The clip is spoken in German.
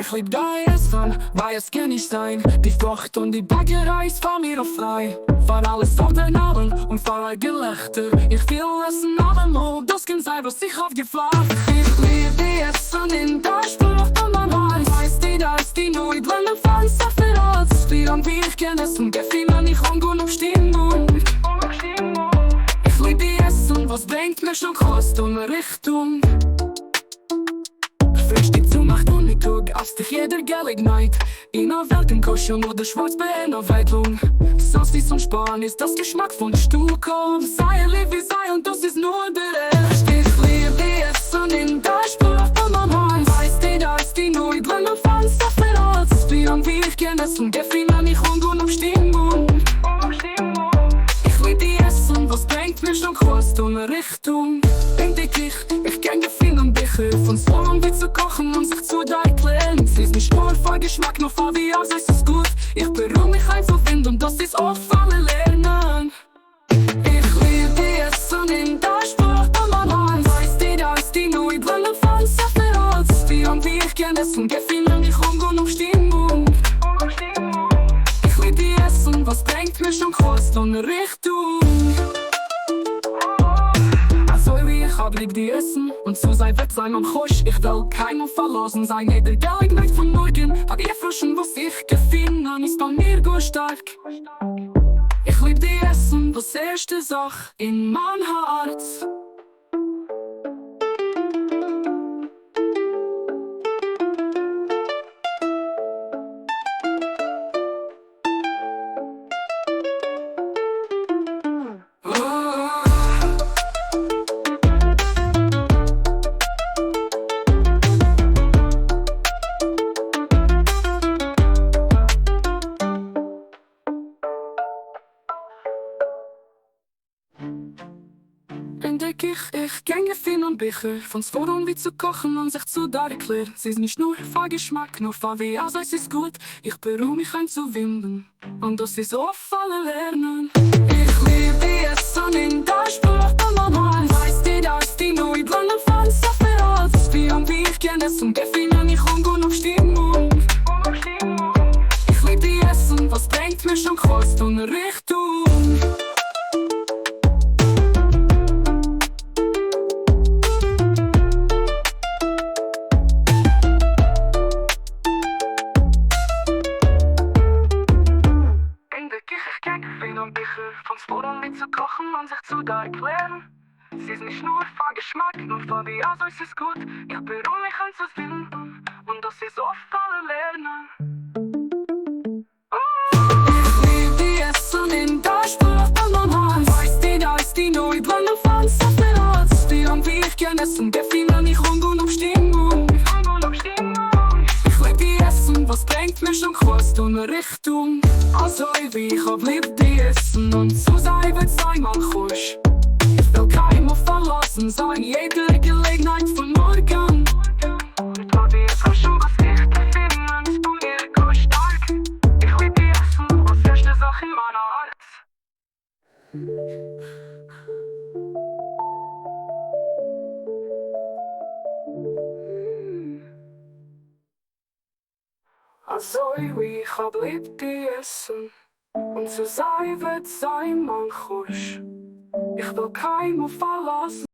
Ich lieb dein Essen, weil es kann nicht sein. Die Frucht und die Bäckerei ist von mir frei. Von alles auf den Abend und von euer Gelächter. Ich will essen allemal, das kann sein, was ich aufgeflacht. Ich lieb die Essen in der Spruch von meinem Hals. Weißt du, dass die Nudeln im Fenster verratzt. Wie lang wie ich kann essen, gefühl nicht umgehen auf Stimmung. Ich lieb die Essen, was bringt mir schon Kost und Richtung. Frisch die Zumacht und ich tue aus dich jeder Gelegenheit. In der Welt in Koschum oder schwarz bei einer Weitlung. Sonst ist und Sparen ist das Geschmack von Stuhlkorn. Sei lieb wie sei und das ist nur der Rest. Ich liebe die Essen in der Spruch von meinem Hals. Weißt du, dass die Nudeln am Fenster verratzt. Wie lang wie ich kann essen, gefühl nicht umgehen auf Stimmung. Ich liebe die Essen, was bringt mir schon Kost und Richtung. In die Küche, ich kenn Gefühl und Bücher. Von so lang wie zu kochen und sich zu erklären. Es ist nicht nur von Geschmack, nur von wie aus ist es gut. Ich beruhe mich einzufinden und das ist auch alle lernen. Ich liebe die Essen in der Spruch von meinem Hals. Weißt du, dass die Nudeln am Fenster verratzt. Wie lang wie ich kann essen, gefühl nicht umgehen auf Stimmung. Ich liebe die Essen, was bringt mir schon Kost und Richtung. Ich hab lieb die Essen und zu sein wird sein und Kusch. Ich will keinen verlassen sein, jede Gelegenheit von morgen. Hab ich erfrischen, was ich gefunden, ist bei mir gut stark. Ich lieb die Essen, das erste Sache in mein Herz. In der Küche, ich kenn Gefühl und Bücher. Von Forum wie zu kochen und sich zu erklären. Es ist nicht nur von Geschmack, nur von wie aus es ist gut. Ich beruhe mich einzuwinden und das ist auf alle lernen. Ich liebe die Essen in der Spruch von meinem Hals. Weißt du, dass die Nudeln am Fenster verratzt. Wie lang wie ich kann essen, gefühl nicht umgehen auf Stimmung. Ich liebe die Essen, was bringt mir schon Kost und Richtung. Von Sporen mit zu kochen und sich zu erklären. Es ist nicht nur von Geschmack, nur von wie aus es ist gut. Ich beruhe mich einzufinden und das ist oft alle lernen. Ich liebe die Essen in der Spruch von meinem Hals. Weißt du, dass die Nudeln am Fenster verratzt. Wie lang wie ich kann essen, gefühl nicht umgehen auf Stimmung. Ich liebe die Essen, was bringt mir schon Kost und Richtung. Also wie ich hab lieb die Essen und zu sein wird sein man Kusch. Ich will keinen verlassen sein, jede Gelegenheit von morgen. Und hab ich jetzt schon was ich gefunden, ist bei mir gut stark. Ich lieb die Essen, was erste Sache in meiner Art. Also ich hab lieb die Essen und zu sein wird sein man Kusch. Ich will keinen verlassen.